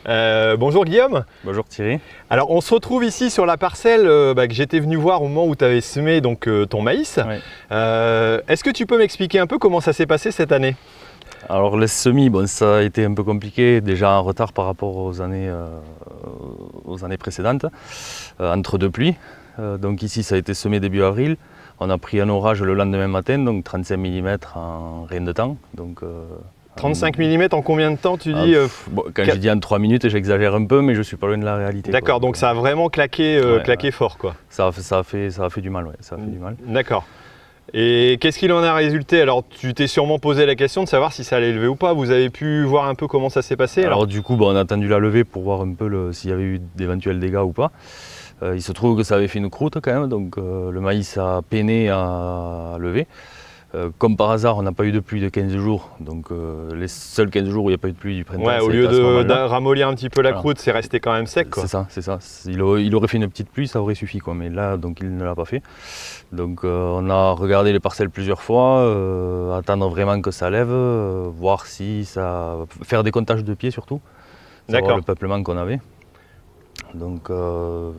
Bonjour Guillaume. Bonjour Thierry. Alors on se retrouve ici sur la parcelle que j'étais venu voir au moment où tu avais semé ton maïs. Ouais. Est-ce que tu peux m'expliquer un peu comment ça s'est passé cette année? Alors les semis, ça a été un peu compliqué, déjà en retard par rapport aux années précédentes, entre deux pluies. Donc ici ça a été semé début avril. On a pris un orage le lendemain matin, donc 35 mm en rien de temps. Donc, 35 mm en combien de temps tu dis Quand je dis en 3 minutes, j'exagère un peu, mais je suis pas loin de la réalité. D'accord, donc ça a vraiment claqué, fort quoi. Ça a fait du mal, ouais. Ça a fait du mal. D'accord. Et qu'est-ce qu'il en a résulté? Alors tu t'es sûrement posé la question de savoir si ça allait lever ou pas. Vous avez pu voir un peu comment ça s'est passé? Alors du coup, on a attendu la levée pour voir un peu s'il y avait eu d'éventuels dégâts ou pas. Il se trouve que ça avait fait une croûte quand même, donc le maïs a peiné à lever. Comme par hasard, on n'a pas eu de pluie de 15 jours, donc les seuls 15 jours où il n'y a pas eu de pluie du printemps. Ouais, au lieu de ramollir un petit peu la croûte, c'est resté quand même sec, quoi. C'est ça. Il aurait fait une petite pluie, ça aurait suffi, quoi. Mais là, donc il ne l'a pas fait. Donc on a regardé les parcelles plusieurs fois, attendre vraiment que ça lève, voir si ça... faire des comptages de pieds surtout, savoir le peuplement qu'on avait. Donc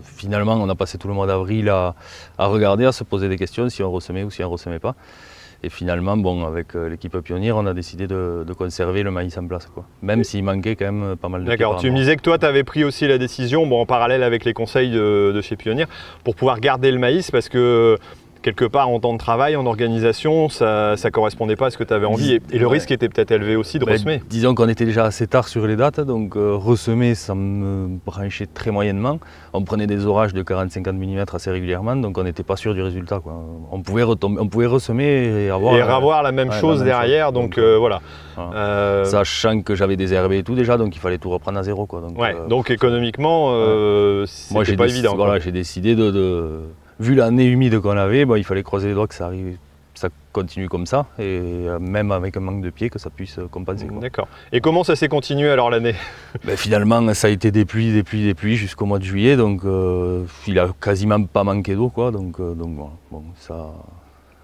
finalement, on a passé tout le mois d'avril à regarder, à se poser des questions, si on ressemait ou si on ne ressemait pas. Et finalement, avec l'équipe pionnière, on a décidé de conserver le maïs en place, quoi. Même s'il manquait quand même pas mal de pieds. D'accord, tu me disais que toi, tu avais pris aussi la décision, en parallèle avec les conseils de chez Pionnier, pour pouvoir garder le maïs, parce que quelque part, en temps de travail, en organisation, ça ne correspondait pas à ce que tu avais envie. Et le risque était peut-être élevé aussi de ressemer. Disons qu'on était déjà assez tard sur les dates, donc ressemer, ça me branchait très moyennement. On prenait des orages de 40-50 mm assez régulièrement, donc on n'était pas sûr du résultat, quoi. On pouvait ressemer et avoir la même chose derrière, donc voilà. Sachant que j'avais désherbé et tout déjà, donc il fallait tout reprendre à zéro, quoi. Donc économiquement, c'était pas évident. Voilà, j'ai décidé vu l'année humide qu'on avait, il fallait croiser les doigts que ça continue comme ça, et même avec un manque de pied, que ça puisse compenser. D'accord. Et comment ça s'est continué alors l'année? Finalement, ça a été des pluies jusqu'au mois de juillet, donc il a quasiment pas manqué d'eau, quoi. Donc ça...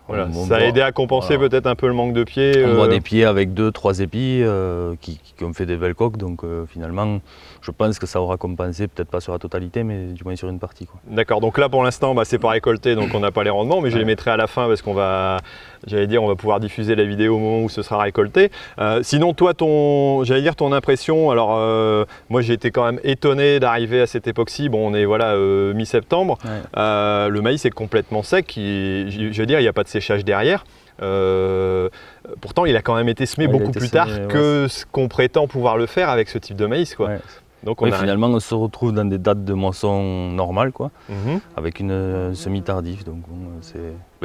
Voilà, ça a aidé à compenser peut-être un peu le manque de pieds. On voit des pieds avec 2-3 épis qui ont fait des belles coques, donc finalement je pense que ça aura compensé, peut-être pas sur la totalité, mais du moins sur une partie, quoi. D'accord, donc là pour l'instant c'est pas récolté, donc on n'a pas les rendements, mais je les mettrai à la fin parce qu'on va pouvoir diffuser la vidéo au moment où ce sera récolté. Sinon toi, ton impression, alors moi j'ai été quand même étonné d'arriver à cette époque-ci, on est mi-septembre, le maïs est complètement sec, il n'y a pas de séchage derrière. Pourtant il a quand même été semé beaucoup plus tard que ce qu'on prétend pouvoir le faire avec ce type de maïs, quoi. Ouais. Donc finalement on se retrouve dans des dates de moisson normales, quoi, avec une semis tardive, donc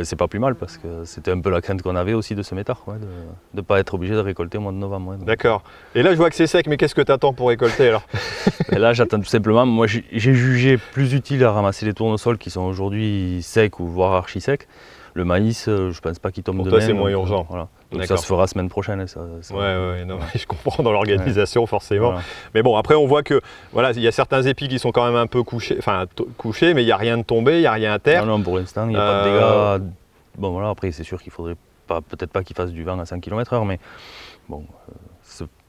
c'est pas plus mal, parce que c'était un peu la crainte qu'on avait aussi de semer tard, quoi, de ne pas être obligé de récolter au mois de novembre. Ouais, d'accord. Et là je vois que c'est sec, mais qu'est-ce que tu attends pour récolter alors? Et là j'attends tout simplement, moi j'ai jugé plus utile à ramasser les tournesols qui sont aujourd'hui secs ou voire archi secs. Le maïs, je pense pas qu'il tombe demain. Pour toi c'est moins urgent. Voilà. Donc ça se fera semaine prochaine. Je comprends dans l'organisation forcément. Voilà. Mais bon, après on voit que il y a certains épis qui sont quand même un peu couchés, mais il n'y a rien de tombé, il n'y a rien à terre. Non, pour l'instant, il n'y a pas de dégâts. Après c'est sûr qu'il faudrait peut-être pas qu'il fasse du vent à 100 km/h, mais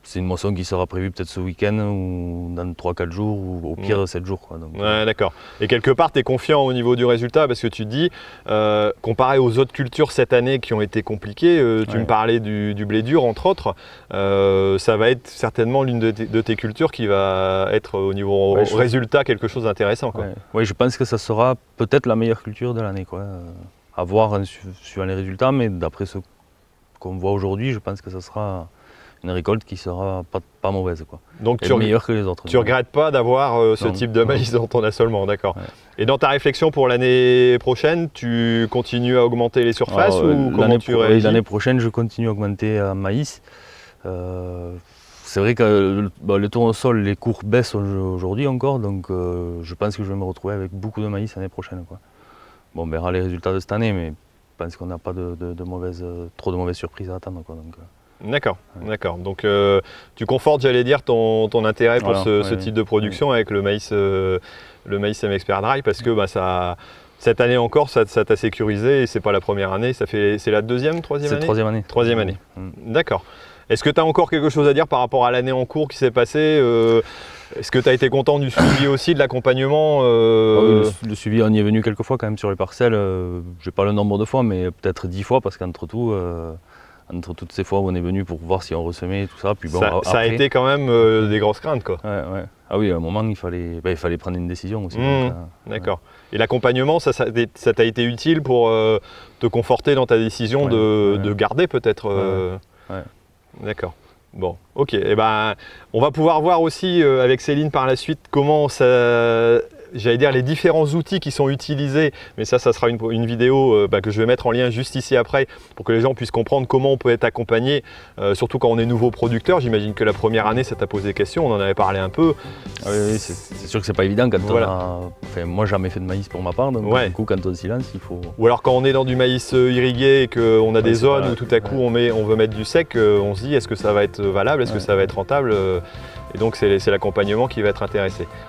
c'est une moisson qui sera prévue peut-être ce week-end ou dans 3-4 jours ou au pire 7 jours, quoi. Donc, d'accord. Et quelque part, tu es confiant au niveau du résultat parce que tu te dis, comparé aux autres cultures cette année qui ont été compliquées, tu me parlais du blé dur entre autres, ça va être certainement l'une de tes cultures qui va être au niveau résultat quelque chose d'intéressant, quoi. Oui, je pense que ça sera peut-être la meilleure culture de l'année, quoi. À voir suivant les résultats, mais d'après ce qu'on voit aujourd'hui, je pense que ça sera une récolte qui sera pas mauvaise, quoi. Donc meilleure que les autres. Tu regrettes pas d'avoir ce type de maïs dans ton assolement, d'accord. Ouais. Et dans ta réflexion pour l'année prochaine, tu continues à augmenter les surfaces ou comment tu réagis? L'année prochaine, je continue à augmenter en maïs. C'est vrai que le tournesol, les cours baissent aujourd'hui encore, donc je pense que je vais me retrouver avec beaucoup de maïs l'année prochaine, quoi. On verra les résultats de cette année, mais je pense qu'on n'a pas trop de mauvaises surprises à attendre, quoi. Donc, d'accord. Donc tu confortes, j'allais dire, ton intérêt pour ce type de production avec le maïs MXpert Dry, parce que cette année encore, ça t'a sécurisé et c'est pas la première année, c'est la deuxième, troisième année? C'est troisième année. D'accord. Est-ce que tu as encore quelque chose à dire par rapport à l'année en cours qui s'est passée? Est-ce que tu as été content du suivi aussi, de l'accompagnement Le suivi, on y est venu quelques fois quand même sur les parcelles. Je n'ai pas le nombre de fois, mais peut-être 10 fois, parce qu'entre tout, entre toutes ces fois où on est venu pour voir si on ressemait tout ça, puis bon, ça a été quand même des grosses craintes, quoi. Ouais. Ah oui, à un moment, il fallait prendre une décision aussi. D'accord. Et l'accompagnement, ça t'a été utile pour te conforter dans ta décision de garder peut-être Ouais. D'accord. Bon, ok. Et ben, on va pouvoir voir aussi avec Céline par la suite comment ça... J'allais dire les différents outils qui sont utilisés, mais ça sera une vidéo que je vais mettre en lien juste ici après pour que les gens puissent comprendre comment on peut être accompagné, surtout quand on est nouveau producteur. J'imagine que la première année, ça t'a posé question, on en avait parlé un peu. Oui, c'est sûr que c'est pas évident quand on a... Enfin, moi, j'ai jamais fait de maïs pour ma part, donc du coup, quand on se lance, il faut... Ou alors quand on est dans du maïs irrigué et qu'on a des zones où tout à coup on veut mettre du sec, on se dit est-ce que ça va être valable, est-ce que ça va être rentable et donc c'est l'accompagnement qui va être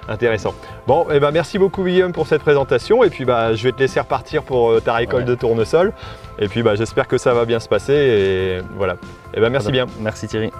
intéressant. Bon, et ben merci beaucoup Guillaume pour cette présentation et puis je vais te laisser repartir pour ta récolte de tournesol et puis j'espère que ça va bien se passer et voilà. Et ben merci bien. Merci Thierry.